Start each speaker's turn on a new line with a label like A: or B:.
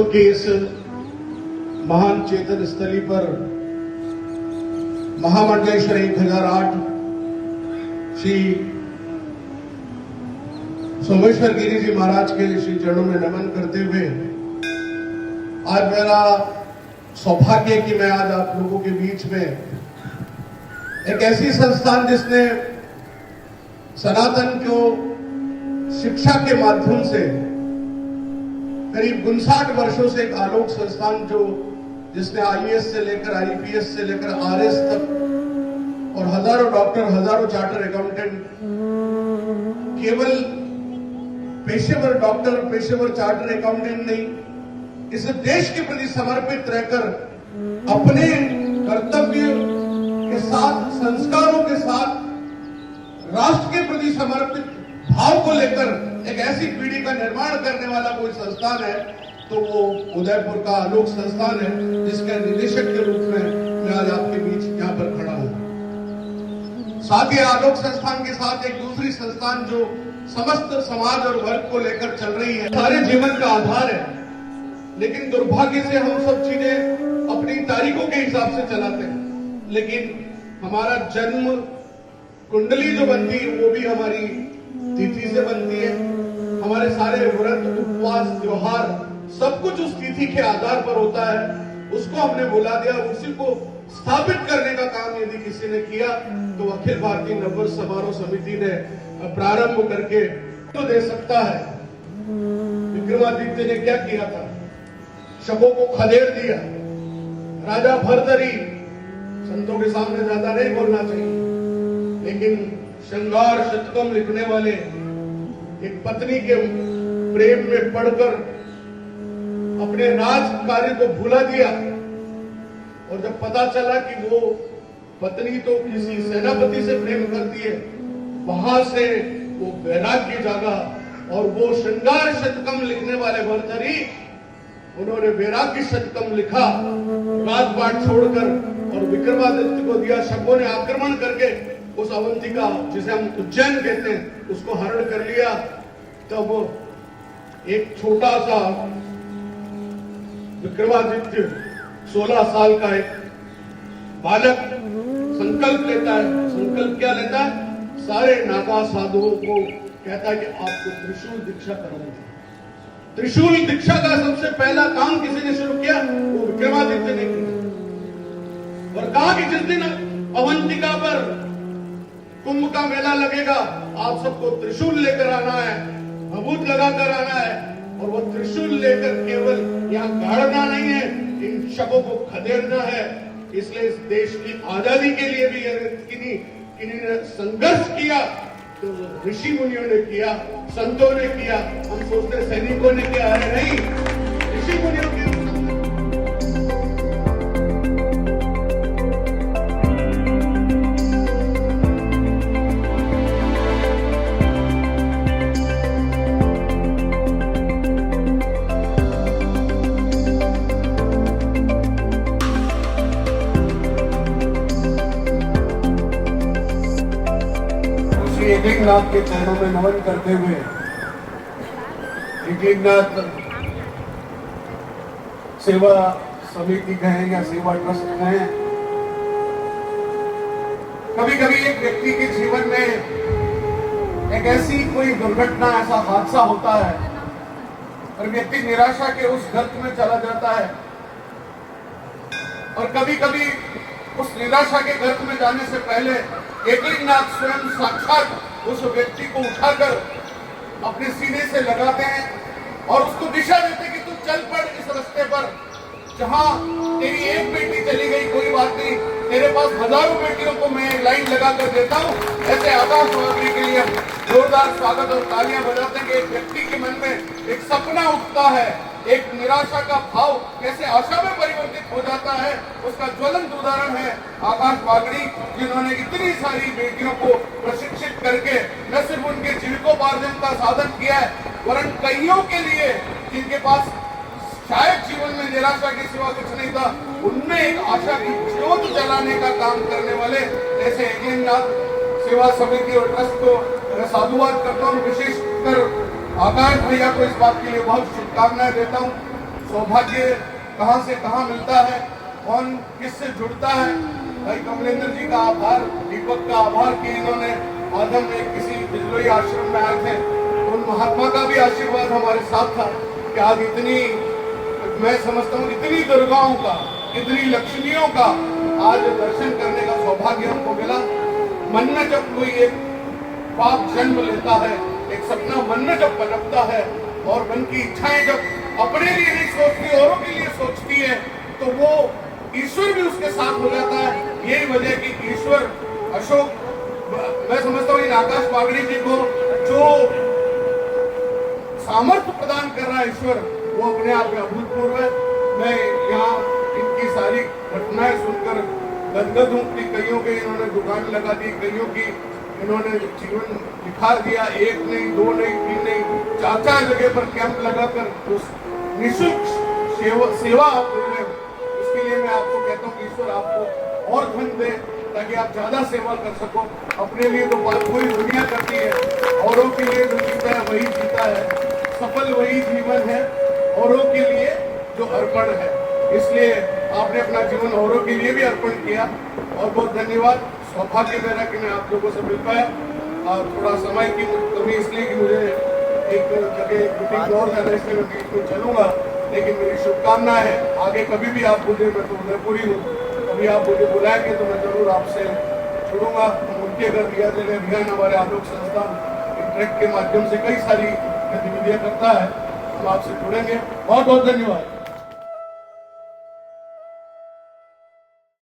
A: के इस महान चेतन स्थली पर महामंडलेश्वर 1008 श्री सोमेश्वर गिरी जी महाराज के श्री चरणों में नमन करते हुए आज मेरा सौभाग्य है कि मैं आज आप लोगों के बीच में एक ऐसी संस्थान जिसने सनातन को शिक्षा के माध्यम से करीब 59 वर्षों से एक आलोक संस्थान जो जिसने आईएएस से लेकर आईपीएस से लेकर आरएस तक और हजारों डॉक्टर, हजारों चार्टर अकाउंटेंट, केवल पेशेवर डॉक्टर, पेशेवर चार्टर अकाउंटेंट नहीं, इस देश के प्रति समर्पित रहकर अपने कर्तव्य के साथ, संस्कारों के साथ, राष्ट्र के प्रति समर्पित भाव को लेकर एक ऐसी पीढ़ी का निर्माण करने वाला कोई संस्थान है तो वो उदयपुर का आलोक संस्थान है, जिसके निदेशक के रूप में मैं आज आपके बीच यहाँ पर खड़ा हूँ। साथ ही आलोक संस्थान के साथ एक दूसरी संस्थान जो समस्त समाज और वर्ग को लेकर चल रही है, सारे जीवन का आधार है, लेकिन दुर्भाग्य से हम सब चीजें अपनी तारीखों के हिसाब से चलाते हैं, लेकिन हमारा जन्म कुंडली जो बनती है वो भी हमारी तिथि से बनती है। हमारे सारे व्रत, उपवास, त्योहार सब कुछ उस तिथि के आधार पर होता है। उसको हमने बुला दिया, उसी को स्थापित करने का काम यदि किसी ने किया तो अखिल भारतीय नववर्ष समारोह समिति ने प्रारंभ करके तो दे सकता है। विक्रमादित्य ने क्या किया था? शवों को खदेड़ दिया। राजा भरतरी, संतों के सामने ज्यादा नहीं बोलना चाहिए, लेकिन श्रृंगार शतकम लिखने वाले एक पत्नी के प्रेम में पड़कर अपने राज कार्य को भूला दिया, और जब पता चला कि वो पत्नी तो किसी सेनापति से प्रेम करती है, वहां से वो वैराग्य जागा और वो श्रृंगार शतकम लिखने वाले भरतरी, उन्होंने वैराग्य शतकम लिखा राजपाट छोड़कर और विक्रमादित्य को दिया। शकों ने आक्रमण करके उस अवंतिका, जिसे हम उज्जैन कहते हैं, उसको हरण कर लिया। तब एक छोटा सा विक्रमादित्य 16 साल का एक बालक संकल्प लेता है। संकल्प क्या लेता है? सारे नागा साधुओं को कहता है कि आपको त्रिशूल दीक्षा कराऊंगा। त्रिशूल दीक्षा का सबसे पहला काम किसी ने शुरू किया? वो विक्रमादित्य ने किया और कहा कि जिस दिन अवंतिका पर कुंभ का मेला लगेगा, आप सबको त्रिशूल लेकर आना है, भभूत लगाकर आना है, और वो त्रिशूल लेकर केवल यहाँ गाड़ना नहीं है, इन शवों को खदेड़ना है। इसलिए इस देश की आजादी के लिए भी किन्हीं ने संघर्ष किया तो ऋषि मुनियों ने किया, संतों ने किया। हम सोचते सैनिकों ने किया है, नहीं, ऋषि मुनियों के एकलिंगनाथ के चरणों में नमन करते हुए, एकलिंगनाथ सेवा समिति कहें या सेवा ट्रस्ट कहें, कभी कभी एक व्यक्ति के जीवन में एक ऐसी कोई दुर्घटना, ऐसा हादसा होता है और व्यक्ति निराशा के उस गर्त में चला जाता है, और कभी कभी उस निराशा के गर्त में जाने से पहले एकलिंगनाथ स्वयं साक्षात उस व्यक्ति को उठाकर अपने सीने से लगाते हैं और उसको दिशा देते हैं कि तू चल पड़ इस रास्ते पर, जहां तेरी एक बेटी चली गई कोई बात नहीं, तेरे पास हजारों बेटियों को मैं लाइन लगा कर देता हूं। ऐसे आकाश वागरी के लिए जोरदार स्वागत और तालियां बजाते हैं कि एक व्यक्ति के मन में एक सपना उठता है, एक निराशा का भाव कैसे आशा में परिवर्तित हो जाता है, उसका ज्वलंत उदाहरण है आकाश वागरी, जिन्होंने इतनी सारी बेटियों को प्रशिक्षित करके न सिर्फ उनके जीविकोपार्जन का साधन किया है, वरन कईयों के लिए जिनके पास शायद जीवन में निराशा के सिवा कुछ नहीं था, उनमें एक आशा की ज्योत जलाने का काम करने वाले ऐसे एकलिंगनाथ सेवा समिति और ट्रस्ट को मैं साधुवाद करता हूँ। विशेषकर आकाश भैया को इस बात के लिए बहुत शुभकामनाएं देता हूँ सौभाग्य कहां से कहां मिलता है, कौन किससे जुड़ता है। भाई कमलेंद्र जी का आभार, दीपक का आभार कि इन्होंने आदम में किसी बिजलोई आश्रम में आए थे, तो उन महात्मा का भी आशीर्वाद हमारे साथ था कि आज इतनी, मैं समझता हूँ इतनी दुर्गाओं का, इतनी लक्ष्मियों का आज दर्शन करने का सौभाग्य हमको मिला। मन में जब कोई एक पाप जन्म लेता है, एक सपना मन में जब पनपता है और मन की इच्छाएं जब अपने लिए नहीं सोचती, औरों के लिए सोचती है, तो वो ईश्वर भी उसके साथ हो जाता है। यही वजह कि ईश्वर अशोक, मैं समझता हूँ इन आकाश बागड़ी जी को जो सामर्थ्य प्रदान कर रहा है ईश्वर, वो अपने आप में अभूतपूर्व है। मैं यहाँ इनकी सारी घटनाएं सुनकर गदगद हूँ कि कईयों के इन्होंने दुकान लगा दी, कईयों की इन्होंने जीवन निखार दिया। एक नहीं, दो नहीं, तीन नहीं, 4-4 जगह पर कैंप लगाकर उस निःशुल्क सेवा आप दे रहे हो। इसके लिए मैं आपको कहता हूँ कि ईश्वर आपको और धन दे ताकि आप ज्यादा सेवा कर सको। अपने लिए तो पूरी दुनिया करती है, औरों के लिए जो जीता है वही जीता है, सफल वही जीवन है औरों के लिए जो अर्पण है। इसलिए आपने अपना जीवन औरों के लिए भी अर्पण किया और बहुत धन्यवाद। सौभाग्य मेरा कि मैं आप लोगों से मिल पाया। और थोड़ा समय की कमी इसलिए कि मुझे एक जगह मीटिंग और जाना, इसलिए मैं बीच में चलूंगा, लेकिन मेरी शुभकामना है आगे कभी भी आप मुझे, मैं तो उदयपुरी हूँ, कभी आप मुझे बुलाएंगे तो मैं जरूर आपसे जुड़ूंगा। उनके घर दिया जगह अभियान हमारे आलोक संस्थान ट्रैक के माध्यम से कई सारी गतिविधियां करता है, हम आपसे जुड़ेंगे। बहुत बहुत धन्यवाद।